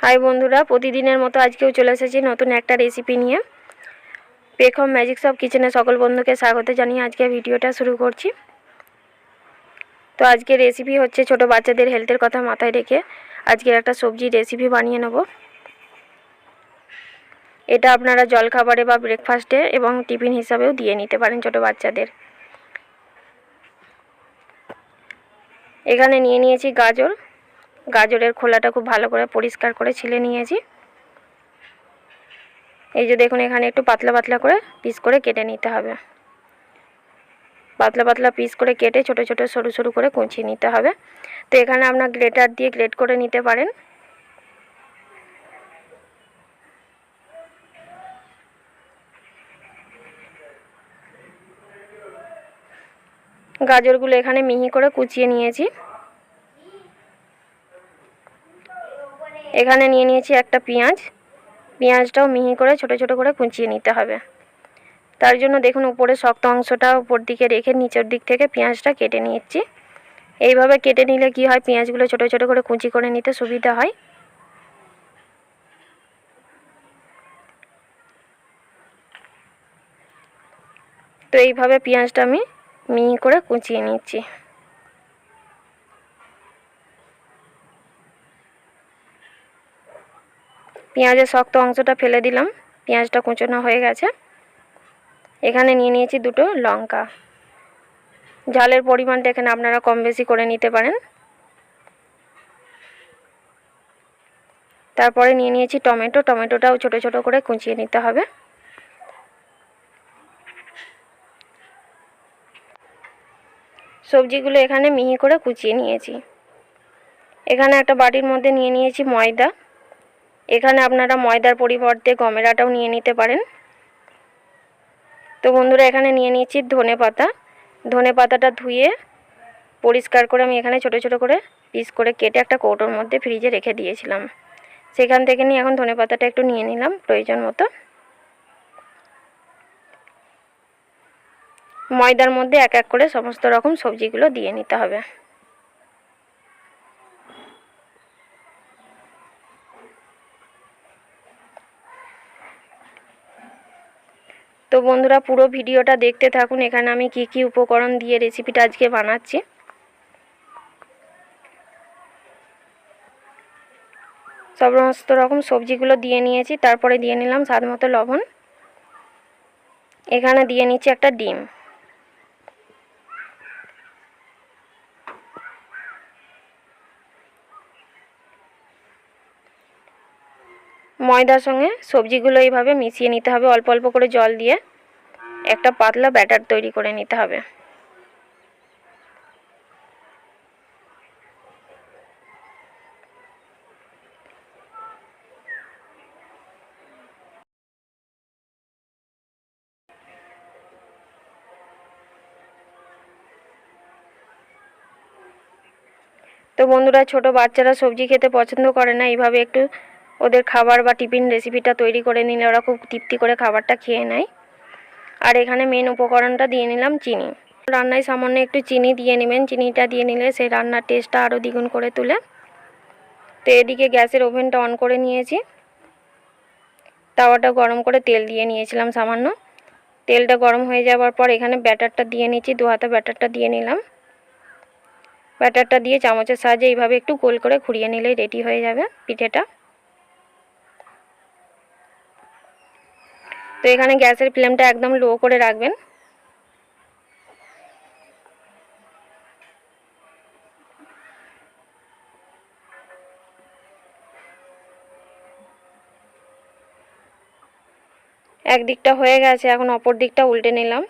High বন্ধুরা, প্রতিদিনের মতো আজকেও চলে এসেছি নতুন একটা রেসিপি নিয়ে। পেখম ম্যাজিক শপ কিচেনে সকল বন্ধুকে স্বাগত জানিয়ে আজকে ভিডিওটা শুরু করছি। তো আজকের রেসিপি হচ্ছে ছোট বাচ্চাদের হেলথের কথা মাথায় রেখে আজকের একটা সবজি রেসিপি বানিয়ে নেব। এটা আপনারা জলখাবারে বা ব্রেকফাস্টে এবং টিফিন হিসাবেও দিয়ে নিতে পারেন ছোট বাচ্চাদের। এখানে নিয়ে নিয়েছি গাজর। গাজরের খোলাটা খুব ভালো করে পরিষ্কার করে ছিলে নিয়েছি। এই যে দেখুন, এখানে একটু পাতলা পাতলা করে পিস করে কেটে নিতে হবে। পাতলা পাতলা পিস করে কেটে ছোট ছোট সরু সরু করে কুচিয়ে নিতে হবে। তো এখানে আপনার গ্রেটার দিয়ে গ্রেট করে নিতে পারেন। গাজরগুলো এখানে মিহি করে কুচিয়ে নিয়েছি। এখানে নিয়ে নিয়েছি একটা পেঁয়াজ। পেঁয়াজটাও মিহি করে ছোট ছোট করে কুচিয়ে নিতে হবে। তার জন্য দেখুন, উপরে শক্ত অংশটা উপর দিকে রেখে নিচের দিক থেকে পেঁয়াজটা কেটে নিচ্ছি। এইভাবে কেটে নিলে কি হয়, পেঁয়াজগুলো ছোট ছোট করে কুচি করে নিতে সুবিধা হয়। তো এইভাবে পেঁয়াজটা আমি মিহি করে কুচিয়ে নিচ্ছি। পেঁয়াজের শক্ত অংশটা ফেলে দিলাম। পেঁয়াজটা কুচোনো হয়ে গেছে। এখানে নিয়ে নিয়েছি দুটো লঙ্কা। ঝালের পরিমাণটা এখানে আপনারা কম বেশি করে নিতে পারেন। তারপরে নিয়ে নিয়েছি টমেটো। টমেটোটাও ছোট ছোট করে কুচিয়ে নিতে হবে। সবজিগুলো এখানে মিহি করে কুচিয়ে নিয়েছি। এখানে একটা বাটির মধ্যে নিয়ে নিয়েছি ময়দা। এখানে আপনারা ময়দার পরিবর্তে গমের আটাও নিয়ে নিতে পারেন। তো বন্ধুরা, এখানে নিয়ে নিয়েছি ধনে পাতা। ধনে পাতাটা ধুয়ে পরিষ্কার করে আমি এখানে ছোট ছোট করে পিস করে কেটে একটা কৌটোর মধ্যে ফ্রিজে রেখে দিয়েছিলাম। সেখান থেকে নিয়ে এখন ধনে পাতাটা একটু নিয়ে নিলাম প্রয়োজন মতো। ময়দার মধ্যে এক এক করে সমস্ত রকম সবজিগুলো দিয়ে নিতে হবে। তো বন্ধুরা, পুরো ভিডিওটা দেখতে থাকুন। এখানে আমি কি কি উপকরণ দিয়ে রেসিপিটা আজকে বানাচ্ছি। সমস্ত রকম সবজিগুলো দিয়ে নিয়েছি। তারপরে দিয়ে নিলাম স্বাদ মতো লবণ। এখানে দিয়ে নিচ্ছি একটা ডিম। ময়দার সঙ্গে সবজিগুলো এইভাবে মিশিয়ে নিতে হবে। অল্প অল্প করে জল দিয়ে একটা পাতলা ব্যাটার তৈরি করে নিতে হবে। তো বন্ধুরা, ছোট বাচ্চারা সবজি খেতে পছন্দ করে না। এইভাবে একটু ওদের খাবার বা টিফিন রেসিপিটা তৈরি করে নিলে ওরা খুব তৃপ্তি করে খাবারটা খেয়ে নেয়। আর এখানে মেন উপকরণটা দিয়ে নিলাম চিনি। রান্নায় সামান্য একটু চিনি দিয়ে নেবেন। চিনিটা দিয়ে নিলে সেই রান্নার টেস্টটা আরও দ্বিগুণ করে তোলে। তো এদিকে গ্যাসের ওভেনটা অন করে নিয়েছি। তাওয়াটা গরম করে তেল দিয়ে নিয়েছিলাম সামান্য। তেলটা গরম হয়ে যাওয়ার পর এখানে ব্যাটারটা দিয়ে নিচ্ছি। 2 হাতা ব্যাটারটা দিয়ে নিলাম। ব্যাটারটা দিয়ে চামচের সাহায্যে এইভাবে একটু গোল করে ঘুরিয়ে নিলেই রেডি হয়ে যাবে পিঠেটা। তো এখানে গ্যাসের ফ্লেমটা একদম লো করে রাখবেন। একদিকটা হয়ে গেছে, এখন অপর দিকটা উল্টে নিলাম।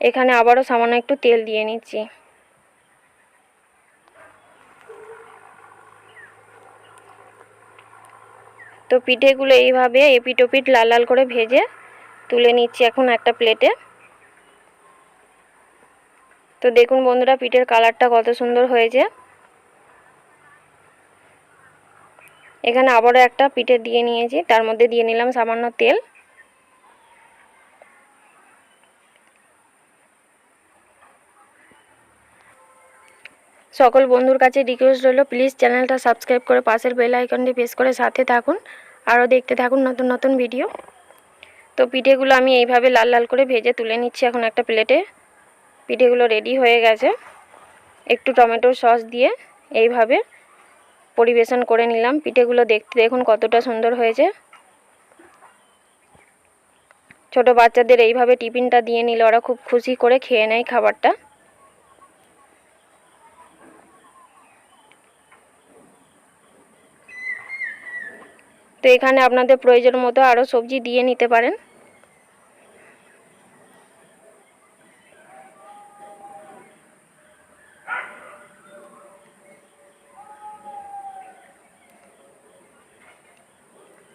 এখানে আবারও সামান্য একটু তেল দিয়ে নিচ্ছি। তো পিঠেগুলো এইভাবে এপিট ওপিট লাল লাল করে ভেজে তুলে নিচ্ছি এখন একটা প্লেটে। তো দেখুন বন্ধুরা, পিঠের কালারটা কত সুন্দর হয়েছে। এখানে আবারও একটা পিঠে দিয়ে নিয়েছি, তার মধ্যে দিয়ে নিলাম সামান্য তেল। সকল বন্ধুর কাছে রিকোয়েস্ট রইল, প্লিজ চ্যানেলটা সাবস্ক্রাইব করে পাশের বেল আইকনটি প্রেস করে সাথে থাকুন, আরও দেখতে থাকুন নতুন নতুন ভিডিও। তো পিঠেগুলো আমি এইভাবে লাল লাল করে ভেজে তুলে নিচ্ছি এখন একটা প্লেটে। পিঠেগুলো রেডি হয়ে গেছে। একটু টমেটোর সস দিয়ে এইভাবে পরিবেশন করে নিলাম। পিঠেগুলো দেখতে দেখুন কতটা সুন্দর হয়েছে। ছোট বাচ্চাদের এইভাবে টিফিনটা দিয়ে নিলে ওরা খুব খুশি করে খেয়ে নেয় খাবারটা। তো এখানে আপনাদের প্রয়োজন মতো আরও সবজি দিয়ে নিতে পারেন।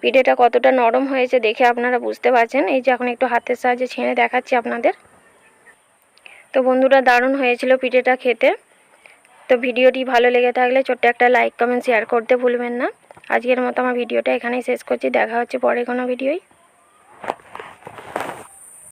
পিঠেটা কতটা নরম হয়েছে দেখে আপনারা বুঝতে পারছেন। এই যে এখন একটু হাতের সাহায্যে ছেড়ে দেখাচ্ছি আপনাদের। তো বন্ধুরা, দারুণ হয়েছিল পিঠেটা খেতে। তো ভিডিওটি ভালো লেগে থাকলে ছোট্ট একটা লাইক কমেন্ট শেয়ার করতে ভুলবেন না। আজকের মতো আমার ভিডিওটা এখানেই শেষ করছি। দেখা হচ্ছে পরে কোনো ভিডিওয়।